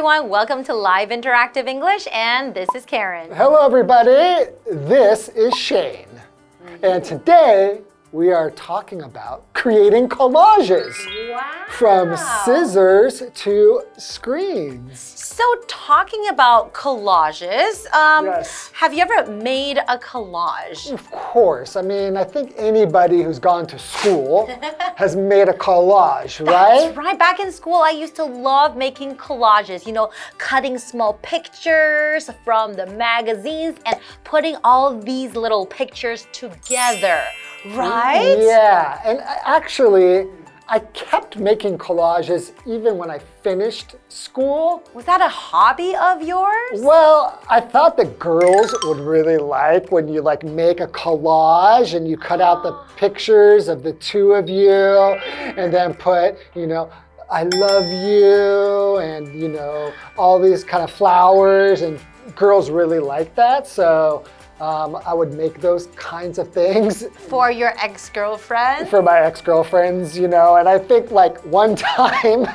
everyone. Welcome to Live Interactive English, and this is Karen. Hello, everybody. This is Shane. And today, we are talking about creating collages. Wow. From scissors to screens. So talking about collages, Yes. have you ever made a collage? Of course. I mean, I think anybody who's gone to school has made a collage, right? That's right. Back in school, I used to love making collages, cutting small pictures from the magazines and putting all these little pictures together, right? Yeah, and actually, I kept making collages even when I finished school. Was that a hobby of yours? Well, I thought the girls would really like when you make a collage and you cut out the pictures of the two of you and then put, I love you and, all these kind of flowers, and girls really like that. So I would make those kinds of things. For your ex-girlfriend? For my ex-girlfriends, and I think one time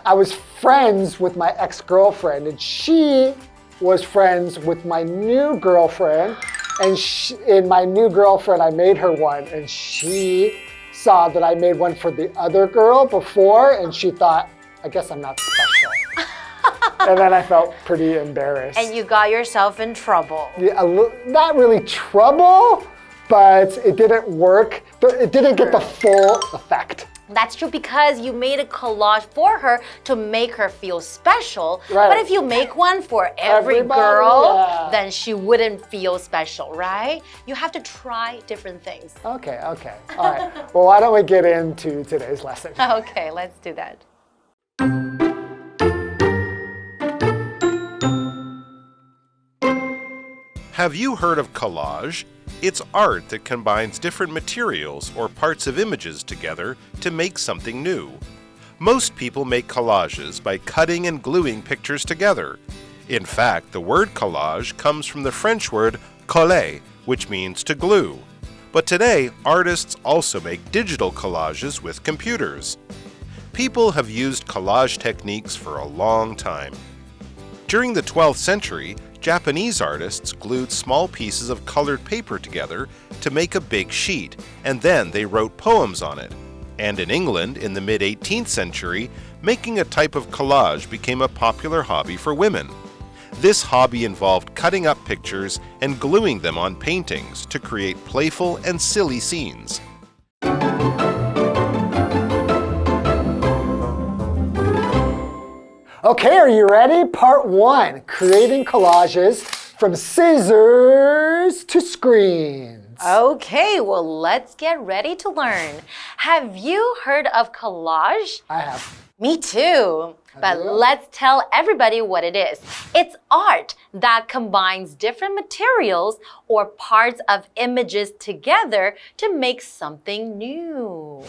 I was friends with my ex-girlfriend and she was friends with my new girlfriend, and in my new girlfriend I made her one, and she saw that I made one for the other girl before, and she thought, I guess I'm not special. And then I felt pretty embarrassed. And you got yourself in trouble. Yeah, not really trouble, but it didn't work. It didn't get the full effect. That's true, because you made a collage for her to make her feel special. Right. But if you make one for every Everybody, girl, yeah. then she wouldn't feel special, right? You have to try different things. Okay. All right. Well, why don't we get into today's lesson? Okay, let's do that. Have you heard of collage? It's art that combines different materials or parts of images together to make something new. Most people make collages by cutting and gluing pictures together. In fact, the word collage comes from the French word coller, which means to glue. But today, artists also make digital collages with computers. People have used collage techniques for a long time. During the 12th century, Japanese artists glued small pieces of colored paper together to make a big sheet, and then they wrote poems on it. And in England, in the mid-18th century, making a type of collage became a popular hobby for women. This hobby involved cutting up pictures and gluing them on paintings to create playful and silly scenes. Okay, are you ready? Part 1, creating collages from scissors to screens. Okay, well, let's get ready to learn. Have you heard of collage? I have. Me too. But you? let's tell everybody what it is. It's art that combines different materials or parts of images together to make something new.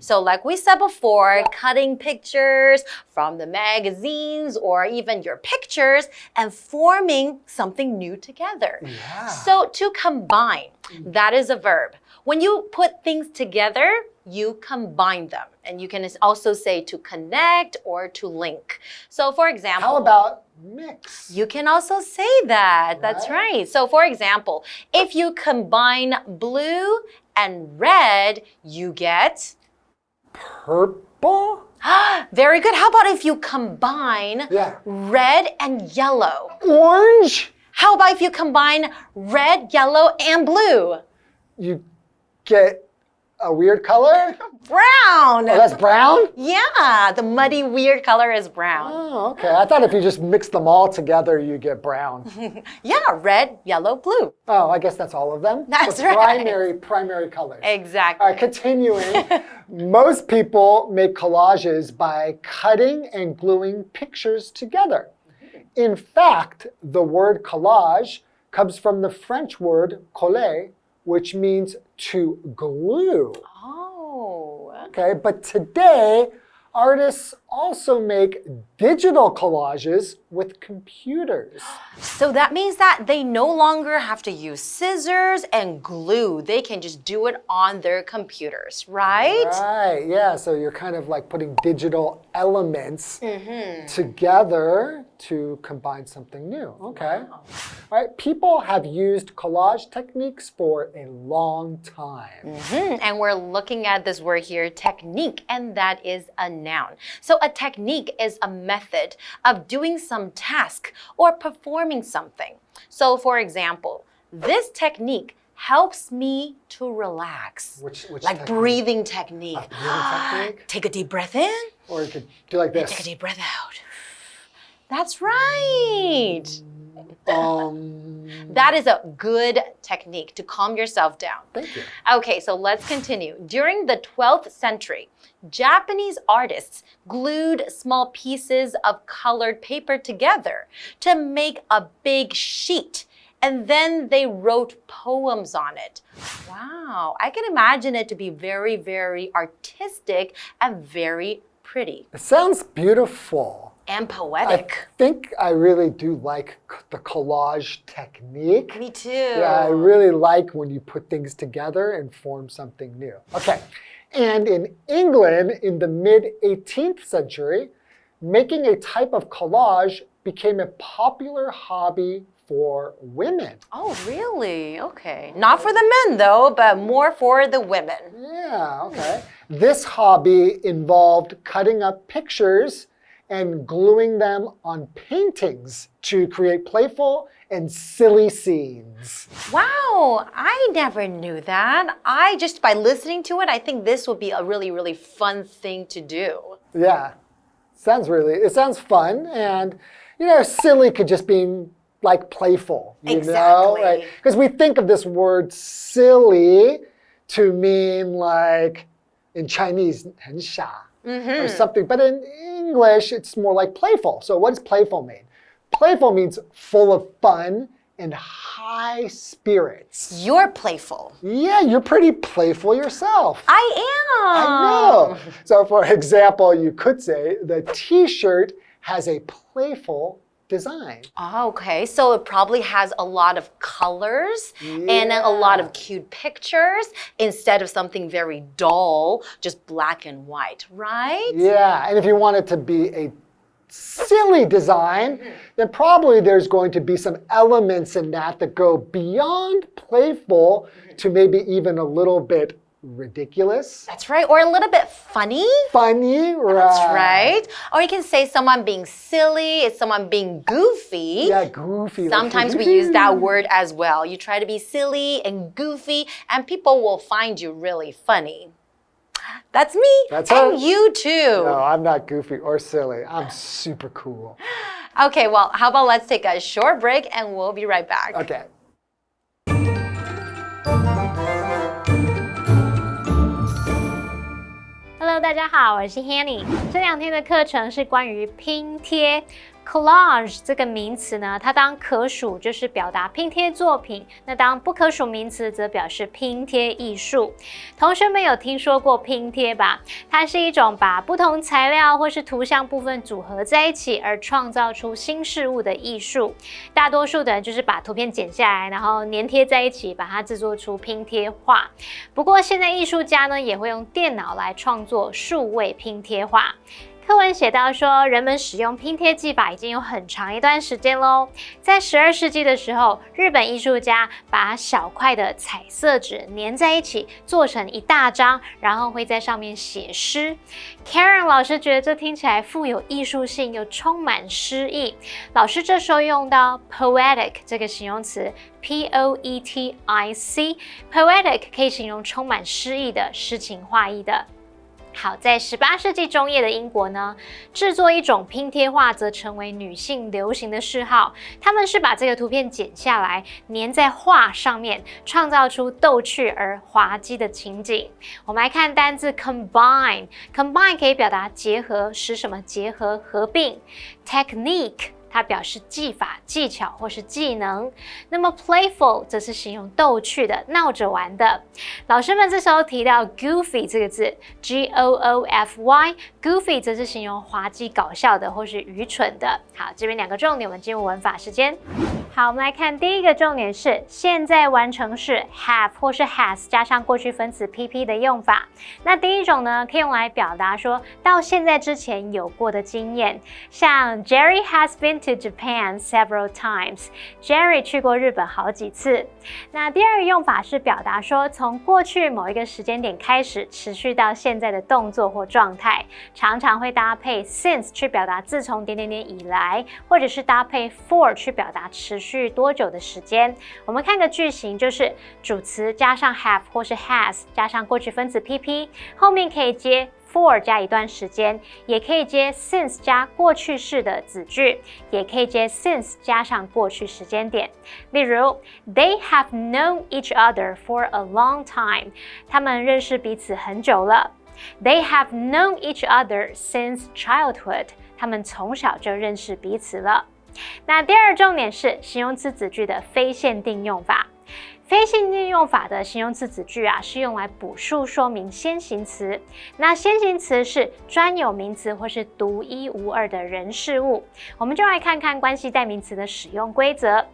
So like we said before, cutting pictures from the magazines or even your pictures and forming something new together. Yeah. So to combine, that is a verb. When you put things together, you combine them. And you can also say to connect or to link. So for example, How about mix? you can also say that. That's right. So for example, if you combine blue and red, you get Purple? very good. How about if you combine Yeah. red and yellow? Orange? How about if you combine red, yellow, and blue? You get a weird color? Brown. Oh, that's brown? Yeah, the muddy, weird color is brown. Oh, okay. I thought if you just mix them all together, you get brown. Yeah, red, yellow, blue. Oh, I guess that's all of them? That's the right. primary colors. Exactly. All right, continuing. Most people make collages by cutting and gluing pictures together. In fact, the word collage comes from the French word coller, which means to glue. Oh. Okay, but today, artists also make digital collages with computers. So that means that they no longer have to use scissors and glue. They can just do it on their computers, right? Right, yeah. So you're kind of like putting digital elements together to combine something new. Okay. Wow. All right. People have used collage techniques for a long time. And we're looking at this word here, technique, and that is a noun. So a technique is a method of doing some task or performing something. So for example, this technique helps me to relax. Which like technique? breathing technique. Breathing technique? Take a deep breath in. Or you could do like this. Take a deep breath out. That's right. That is a good technique to calm yourself down. Thank you. Okay, so let's continue. During the 12th century, Japanese artists glued small pieces of colored paper together to make a big sheet. And then they wrote poems on it. Wow, I can imagine it to be very, very artistic and very pretty. It sounds beautiful. And poetic. I think I really do like the collage technique. Me too. Yeah, I really like when you put things together and form something new. Okay, and in England in the mid-18th century, making a type of collage became a popular hobby for women. Oh, really? Okay. Not for the men though, but more for the women. Yeah, okay. This hobby involved cutting up pictures and gluing them on paintings to create playful and silly scenes. Wow, I never knew that. Just by listening to it, I think this would be a really, really fun thing to do. Yeah, it sounds fun, and silly could just be like playful, Exactly. right? Because we think of this word silly to mean like in Chinese, 很傻, or something. But in English, it's more like playful. So what does playful mean? Playful means full of fun and high spirits. You're playful. Yeah, you're pretty playful yourself. I am. I know. So for example, you could say the t-shirt has a playful design. Oh, okay, so it probably has a lot of colors and a lot of cute pictures instead of something very dull, just black and white, right? Yeah, and if you want it to be a silly design, then probably there's going to be some elements in that go beyond playful to maybe even a little bit ridiculous. That's right, or a little bit funny. Funny, right. That's right. Or you can say someone being silly, it's someone being goofy. Yeah, goofy. Sometimes we use that word as well. You try to be silly and goofy, and people will find you really funny. That's me. That's and her. you too. No, I'm not goofy or silly. I'm super cool. Okay, well, how about let's take a short break and we'll be right back. Okay. Hello， 大家好，我是 Hanny。这2天的课程是关于拼贴。Collage 这个名词呢，它当可数就是表达拼贴作品，那当不可数名词则表示拼贴艺术。同学们有听说过拼贴吧？它是一种把不同材料或是图像部分组合在一起而创造出新事物的艺术。大多数的人就是把图片剪下来，然后粘贴在一起，把它制作出拼贴画。不过现在艺术家呢，也会用电脑来创作数位拼贴画。课文写到说，人们使用拼贴技法已经有很长一段时间咯。在12世纪的时候，日本艺术家把小块的彩色纸粘在一起，做成一大张，然后会在上面写诗。Karen 老师觉得这听起来富有艺术性，又充满诗意。老师这时候用到 poetic 这个形容词 ，P-O-E-T-I-C，poetic 可以形容充满诗意的、诗情画意的。好，在18世纪中叶的英国呢，制作一种拼贴画则成为女性流行的嗜好。他们是把这个图片剪下来，粘在画上面，创造出逗趣而滑稽的情景。我们来看单字 combine，combine 可以表达结合，使什么结合、合并。technique 它表示技法、技巧或是技能。那么 playful 则是形容逗趣的、闹着玩的。老师们这时候提到 goofy 这个字 ，Goofy，goofy 则是形容滑稽搞笑的或是愚蠢的。好，这边2个重点，我们进入文法时间。好，我们来看第一个重点是现在完成式 have 或是 has 加上过去分词 PP 的用法。那第一种呢，可以用来表达说到现在之前有过的经验，像 Jerry has been to Japan several times。Jerry 去过日本好几次。那第二个用法是表达说从过去某一个时间点开始，持续到现在的动作或状态，常常会搭配 since 去表达自从点点点以来，或者是搭配 for 去表达持续多久的时间。我们看个句型，就是主词加上 have 或是 has 加上过去分词 PP， 后面可以接for 加一段时间，也可以接 since 加过去式的子句，也可以接 since 加上过去时间点。例如 They have known each other for a long time. 他们认识彼此很久了。They have known each other since childhood. 他们从小就认识彼此了。那第二重点是形容词子句的非限定用法。非限定用法的形容词子句啊，是用来补述说明先行词。那先行词是专有名词或是独一无二的人事物。我们就来看看关系代名词的使用规则。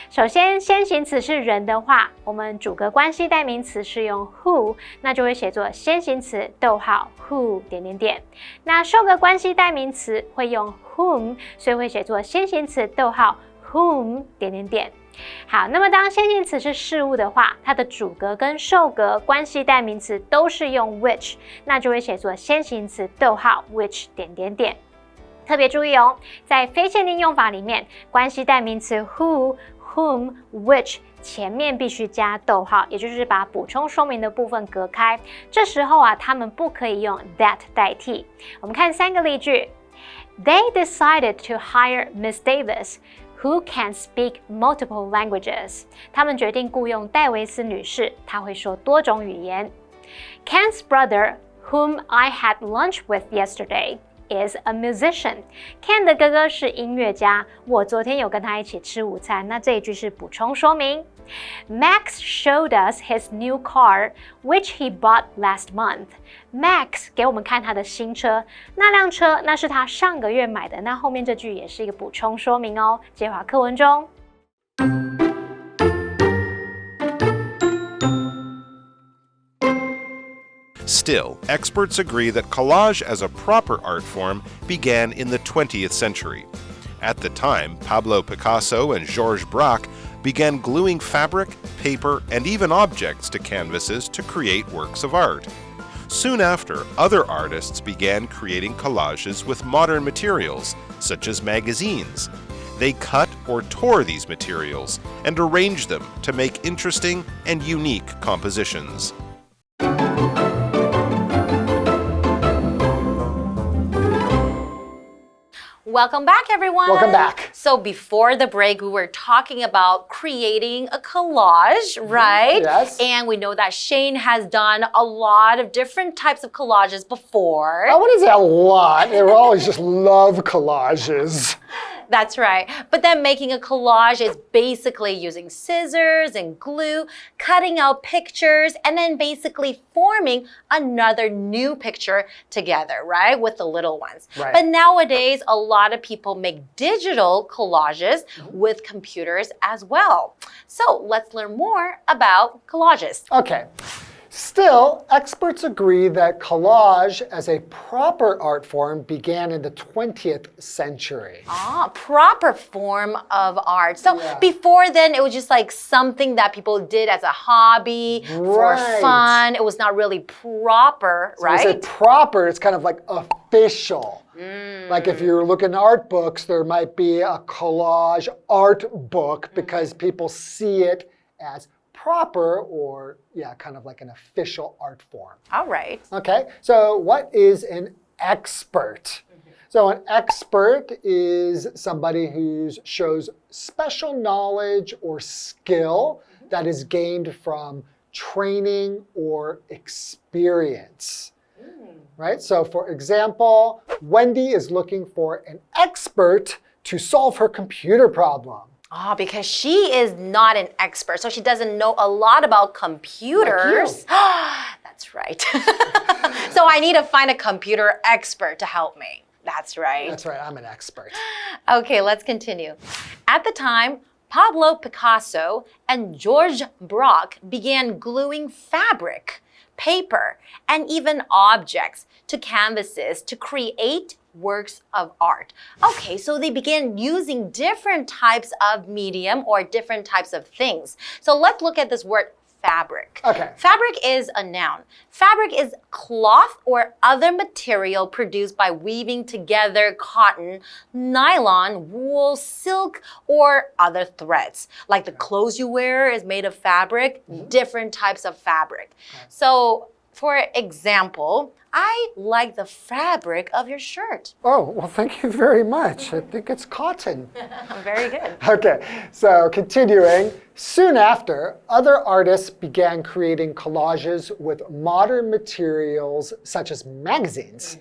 首先，先行词是人的话，我们主格关系代名词是用 who， 那就会写作先行词逗号 who 点点点。那受格关系代名词会用 whom， 所以会写作先行词逗号 whom 点点点。好，那么当先行词是事物的话，它的主格跟受格关系代名词都是用 which， 那就会写作先行词逗号 which 点点点。特别注意哦，在非限定用法里面，关系代名词 who、whom、which 前面必须加逗号，也就是把补充说明的部分隔开。这时候啊，他们不可以用 that 代替。我们看3个例句。They decided to hire Miss Davis, who can speak multiple languages. 他们决定雇佣戴维斯女士，她会说多种语言。Ken's brother, whom I had lunch with yesterday, is a musician. Ken 的哥哥是音乐家，我昨天有跟他一起吃午餐。那这一句是补充说明。Max showed us his new car, which he bought last month. Max 给我们看他的新车，那辆车那是他上个月买的。那后面这句也是一个补充说明哦。接回课文中。Still, experts agree that collage as a proper art form began in the 20th century. At the time, Pablo Picasso and Georges Braque began gluing fabric, paper, and even objects to canvases to create works of art. Soon after, other artists began creating collages with modern materials, such as magazines. They cut or tore these materials and arranged them to make interesting and unique compositions. Welcome back, everyone. Welcome back. So before the break, we were talking about creating a collage, right? Yes. And we know that Shane has done a lot of different types of collages before. I wouldn't say a lot. They were always just love collages. That's right. But then making a collage is basically using scissors and glue, cutting out pictures, and then basically forming another new picture together, right? With the little ones. Right. But nowadays, a lot of people make digital collages with computers as well. So let's learn more about collages. Okay. Still, experts agree that collage as a proper art form began in the 20th century. Ah, proper form of art. So Yeah. before then, it was just like something that people did as a hobby for Right. fun. It was not really proper, When I say right? proper, it's kind of like official. Like if you're looking at art books, there might be a collage art book because people see it as proper or, yeah, kind of like an official art form. All right. Okay, so what is an expert? So an expert is somebody who shows special knowledge or skill that is gained from training or experience. Right? So for example, Wendy is looking for an expert to solve her computer problem. Oh, because she is not an expert, so she doesn't know a lot about computers. That's right. So I need to find a computer expert to help me. That's right. That's right, I'm an expert. Okay, let's continue. At the time, Pablo Picasso and George Braque began gluing fabric, paper, and even objects to canvases to create works of art. Okay, so they began using different types of medium or different types of things. So let's look at this word fabric. Okay. Fabric is a noun. Fabric is cloth or other material produced by weaving together cotton, nylon, wool, silk, or other threads. Like the clothes you wear is made of fabric, different types of fabric. So, for example, I like the fabric of your shirt. Oh, well, thank you very much. I think it's cotton. Very good. Okay, so continuing. Soon after, other artists began creating collages with modern materials such as magazines.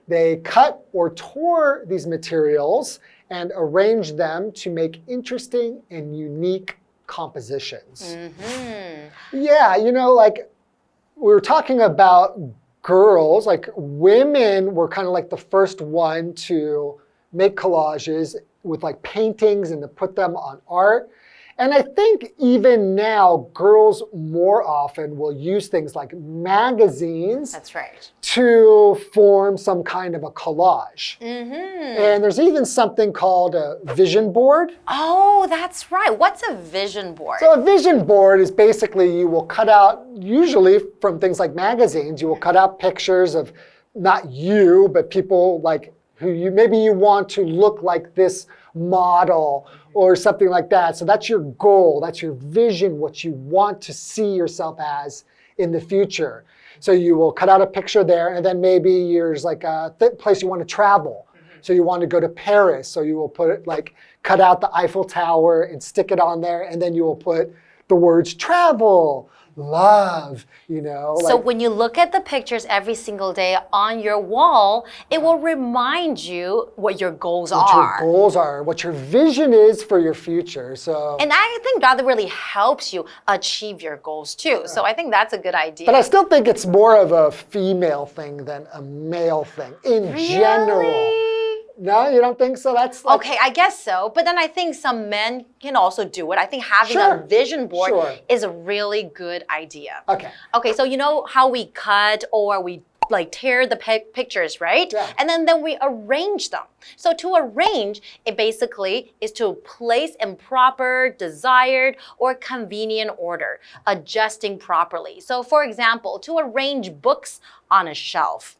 They cut or tore these materials and arranged them to make interesting and unique compositions. Yeah, you know, like we were talking about girls, like women were kind of like the first one to make collages with like paintings and to put them on art. And I think even now, girls more often will use things like magazines That's right. to form some kind of a collage. And there's even something called a vision board. Oh, that's right. What's a vision board? So a vision board is basically you will cut out, usually from things like magazines, you will cut out pictures of not you, but people like who you maybe you want to look like this model or something like that. So that's your goal, that's your vision, what you want to see yourself as in the future. So you will cut out a picture there, and then maybe there's like a place you want to travel. So you want to go to Paris, so you will put it like cut out the Eiffel Tower and stick it on there, and then you will put the words travel, love, you know. So when you look at the pictures every single day on your wall, it will remind you what your goals what are. your goals are, what your vision is for your future. So, And I think that really helps you achieve your goals too. So I think that's a good idea. but I still think it's more of a female thing than a male thing in general. No, you don't think so? That's like, Okay, I guess so. But then I think some men can also do it. I think having a vision board is a really good idea. Okay. Okay, so you know how we cut or we like tear the pictures, right? Yeah. And then we arrange them. So to arrange, it basically is to place in proper, desired, or convenient order, adjusting properly. So for example, to arrange books on a shelf.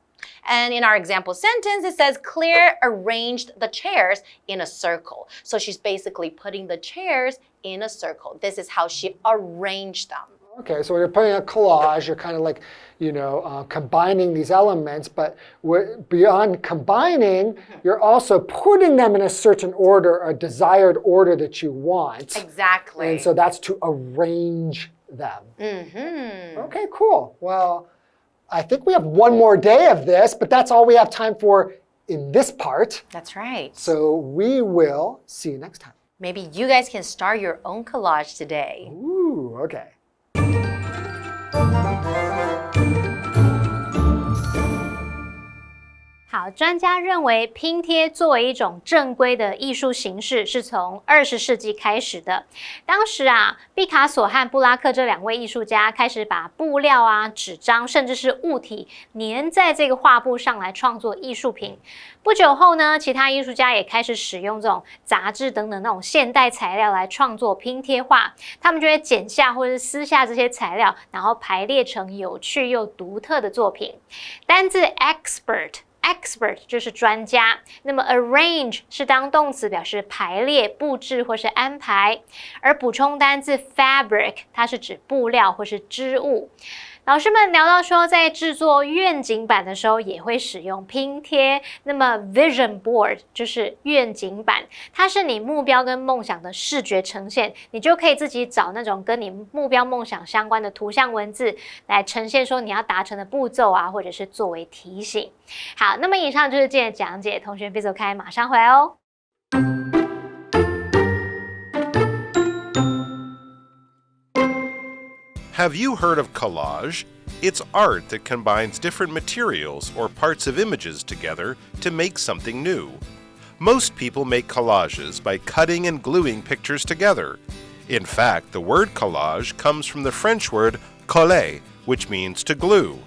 And in our example sentence, it says, Claire arranged the chairs in a circle. So she's basically putting the chairs in a circle. This is how she arranged them. Okay, so when you're putting a collage, you're kind of like, you know, combining these elements, but beyond combining, you're also putting them in a certain order, a desired order that you want. Exactly. And so that's to arrange them. Okay, cool. Well, I think we have one more day of this, but that's all we have time for in this part. That's right. So we will see you next time. Maybe you guys can start your own collage today. Ooh, okay. 好，专家认为拼贴作为一种正规的艺术形式，是从20世纪开始的。当时啊，毕卡索和布拉克这两位艺术家开始把布料啊、纸张，甚至是物体粘在这个画布上来创作艺术品。不久后呢，其他艺术家也开始使用这种杂志等等那种现代材料来创作拼贴画。他们就会剪下或者是撕下这些材料，然后排列成有趣又独特的作品。单字 expert 就是专家，那么 arrange 是当动词，表示排列、布置或是安排，而补充单字 fabric 它是指布料或是织物。老师们聊到说，在制作愿景板的时候也会使用拼贴。那么 vision board 就是愿景板，它是你目标跟梦想的视觉呈现，你就可以自己找那种跟你目标梦想相关的图像文字来呈现说你要达成的步骤啊，或者是作为提醒。好，那么以上就是今天的讲解，同学别走开，马上回来哦。Have you heard of collage? It's art that combines different materials or parts of images together to make something new. Most people make collages by cutting and gluing pictures together. In fact, the word collage comes from the French word coller, which means to glue.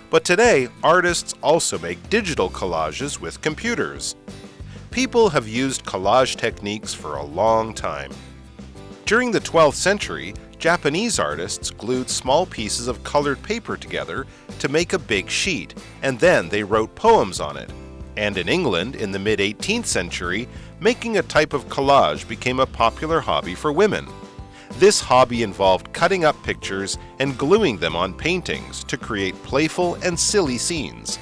But today, artists also make digital collages with computers. People have used collage techniques for a long time. During the 12th century, Japanese artists glued small pieces of colored paper together to make a big sheet, and then they wrote poems on it. And in England, in the mid-18th century, making a type of collage became a popular hobby for women. This hobby involved cutting up pictures and gluing them on paintings to create playful and silly scenes.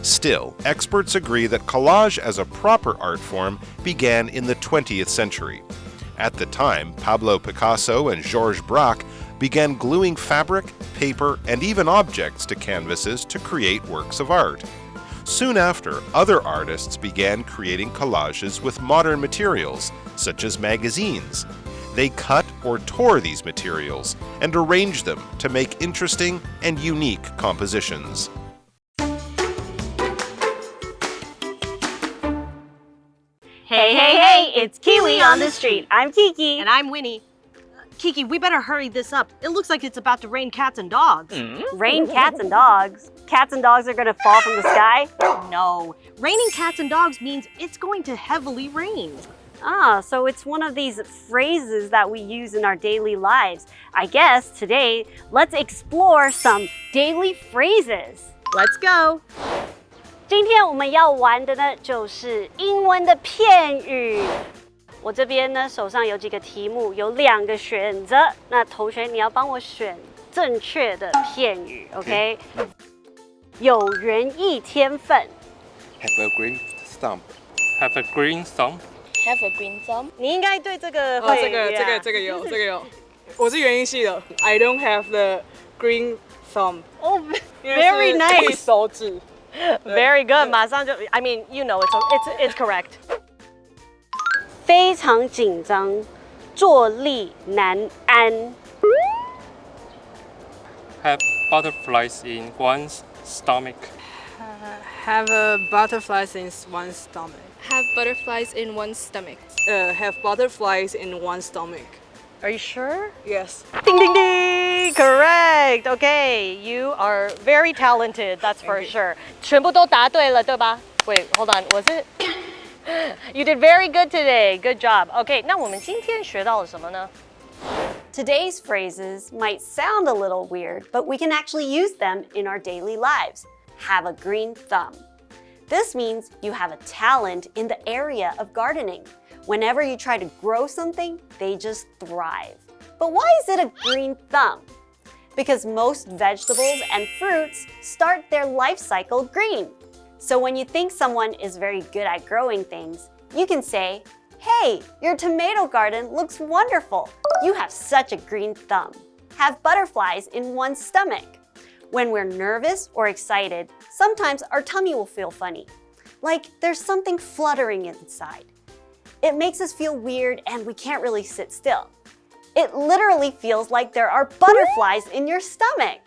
Still, experts agree that collage as a proper art form began in the 20th century. At the time, Pablo Picasso and Georges Braque began gluing fabric, paper, and even objects to canvases to create works of art. Soon after, other artists began creating collages with modern materials, such as magazines. They cut or tore these materials and arranged them to make interesting and unique compositions. Hey, hey, hey, it's KiWi on the street. I'm Kiki. And I'm Winnie. Kiki, we better hurry this up. It looks like it's about to rain cats and dogs. Rain cats and dogs. Cats and dogs are gonna fall from the sky? No, raining cats and dogs means it's going to heavily rain. Ah, so it's one of these phrases that we use in our daily lives. I guess today, let's explore some daily phrases. Let's go. 今天我们要玩的呢，就是英文的片语。我这边呢，手上有几个题目，有2个选择。那同学，你要帮我选正确的片语 ，OK？ 有园艺天分。Have a green thumb. Have a green thumb. Have a green thumb. 你应该对这个哦，这个有。我是园艺系的。I don't have the green thumb. Oh, very nice. 手指。Very good. 马上就 I mean, you know, it's correct. 非常紧张，坐立难安。Have butterflies in one's stomach. Have butterflies in one's stomach. Have butterflies in one's stomach. Have butterflies in one's stomach. Are you sure? Yes. Ding ding ding! Correct. Okay, you are very talented. That's for sure. 全部都答对了，对吧？ Wait, hold on. Was it? You did very good today. Good job. Okay, 那我们今天学到了什么呢？ Today's phrases might sound a little weird, but we can actually use them in our daily lives. Have a green thumb. This means you have a talent in the area of gardening. Whenever you try to grow something, they just thrive. But why is it a green thumb? Because most vegetables and fruits start their life cycle green. So when you think someone is very good at growing things, you can say, "Hey, your tomato garden looks wonderful. You have such a green thumb." Have butterflies in one's stomach. When we're nervous or excited, sometimes our tummy will feel funny, like there's something fluttering inside. It makes us feel weird and we can't really sit still. It literally feels like there are butterflies in your stomach.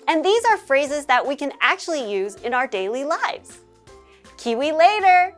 And these are phrases that we can actually use in our daily lives. KiWi later!